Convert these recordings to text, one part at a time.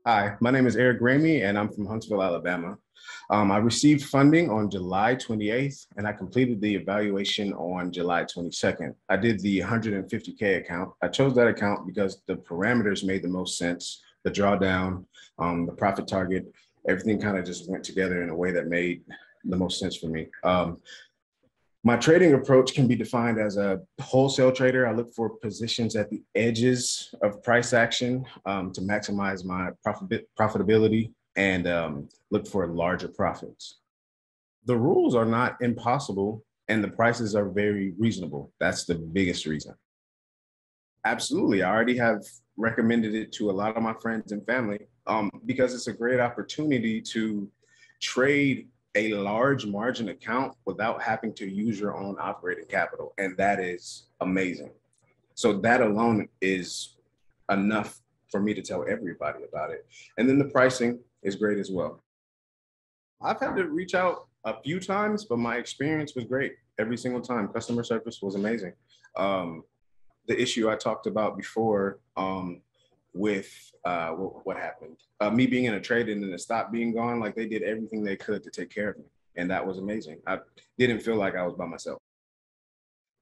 Hi, my name is Eric Ramey, and I'm from Huntsville, Alabama. I received funding on July 28th, and I completed the evaluation on July 22nd. I did the 150K account. I chose that account because the parameters made the most sense. The drawdown, the profit target, everything kind of just went together in a way that made the most sense for me. My trading approach can be defined as a wholesale trader. I look for positions at the edges of price action to maximize my profitability and look for larger profits. The rules are not impossible and the prices are very reasonable. That's the biggest reason. Absolutely. I already have recommended it to a lot of my friends and family because it's a great opportunity to trade a large margin account without having to use your own operating capital. And that is amazing. So that alone is enough for me to tell everybody about it. And then the pricing is great as well. I've had to reach out a few times, but my experience was great every single time. Customer service was amazing. Um, the issue I talked about before with what happened, me being in a trade and then the stop being gone, like they did everything they could to take care of me. And that was amazing. I didn't feel like I was by myself.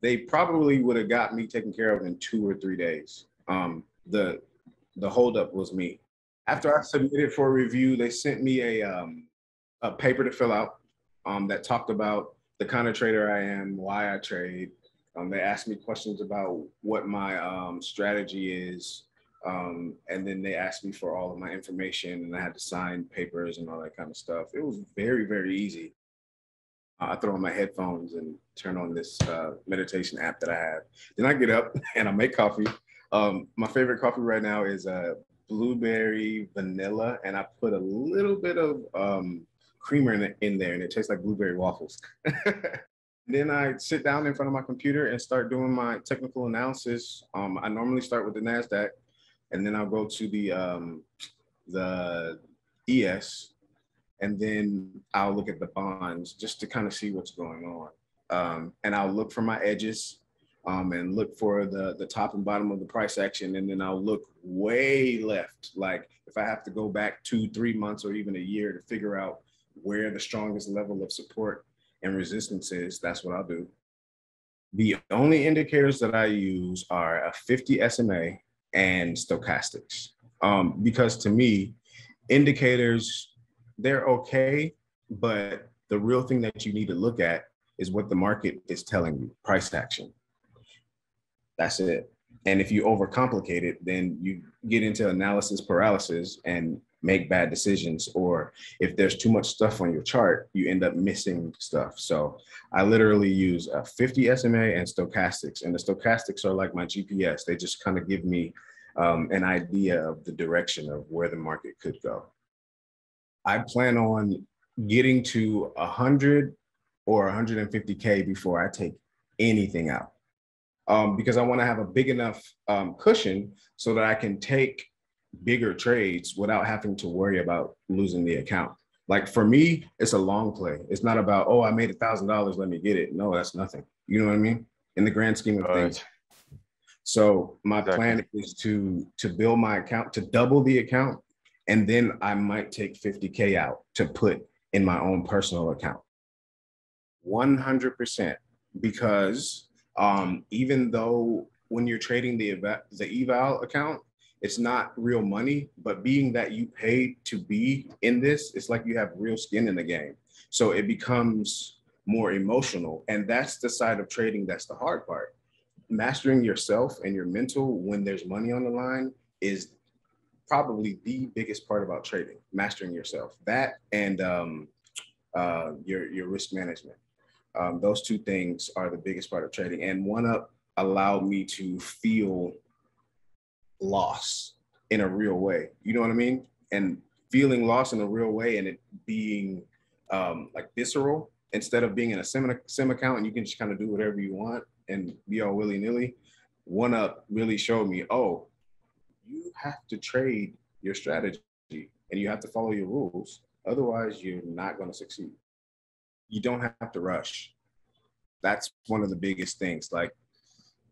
They probably would have got me taken care of in 2 or 3 days. The holdup was me. After I submitted for review, they sent me a paper to fill out that talked about the kind of trader I am, why I trade. They asked me questions about what my strategy is. And then they asked me for all of my information and I had to sign papers and all that kind of stuff. It was very, very easy. I throw on my headphones and turn on this meditation app that I have. Then I get up and I make coffee. My favorite coffee right now is blueberry vanilla, and I put a little bit of creamer in there, and it tastes like blueberry waffles. Then I sit down in front of my computer and start doing my technical analysis. I normally start with the Nasdaq, and then I'll go to the ES, and then I'll look at the bonds just to kind of see what's going on. And I'll look for my edges and look for the top and bottom of the price action. And then I'll look way left. Like if I have to go back 2, 3 months or even a year to figure out where the strongest level of support and resistance is, that's what I'll do. The only indicators that I use are a 50 SMA and stochastics. Because to me, indicators, they're okay, but the real thing that you need to look at is what the market is telling you, price action. That's it. And if you overcomplicate it, then you get into analysis paralysis and make bad decisions. Or if there's too much stuff on your chart, you end up missing stuff. So I literally use a 50 SMA and stochastics. And the stochastics are like my GPS. They just kind of give me an idea of the direction of where the market could go. I plan on getting to 100 or 150K before I take anything out. Because I want to have a big enough cushion so that I can take bigger trades without having to worry about losing the account. Like for me, it's a long play. It's not about, oh, I made $1,000, let me get it. No, that's nothing. You know what I mean? In the grand scheme of things. So my plan is to build my account, to double the account, and then I might take 50K out to put in my own personal account. 100%, because even though when you're trading the eval account, it's not real money, but being that you paid to be in this, it's like you have real skin in the game. So it becomes more emotional. And that's the side of trading that's the hard part. Mastering yourself and your mental when there's money on the line is probably the biggest part about trading, mastering yourself. That and your risk management. Those two things are the biggest part of trading. And OneUp allowed me to feel loss in a real way. You know what I mean? And feeling loss in a real way and it being like visceral instead of being in a sim account and you can just kind of do whatever you want and be all willy-nilly. OneUp really showed me, oh, you have to trade your strategy and you have to follow your rules. Otherwise, you're not going to succeed. You don't have to rush. That's one of the biggest things. Like,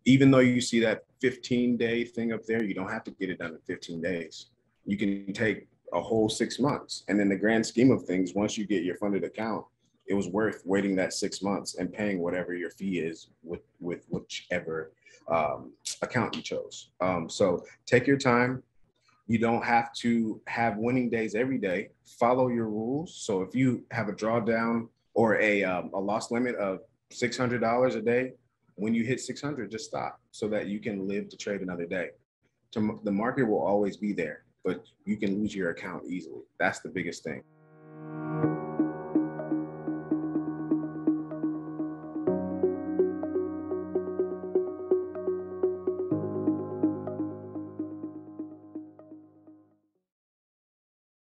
even though you see that 15-day thing up there, you don't have to get it done in 15 days. You can take a whole 6 months. And in the grand scheme of things, once you get your funded account, it was worth waiting that 6 months and paying whatever your fee is with whichever account you chose. So take your time. You don't have to have winning days every day. Follow your rules. So if you have a drawdown or a loss limit of $600 a day, when you hit 600, just stop so that you can live to trade another day. The market will always be there, but you can lose your account easily. That's the biggest thing.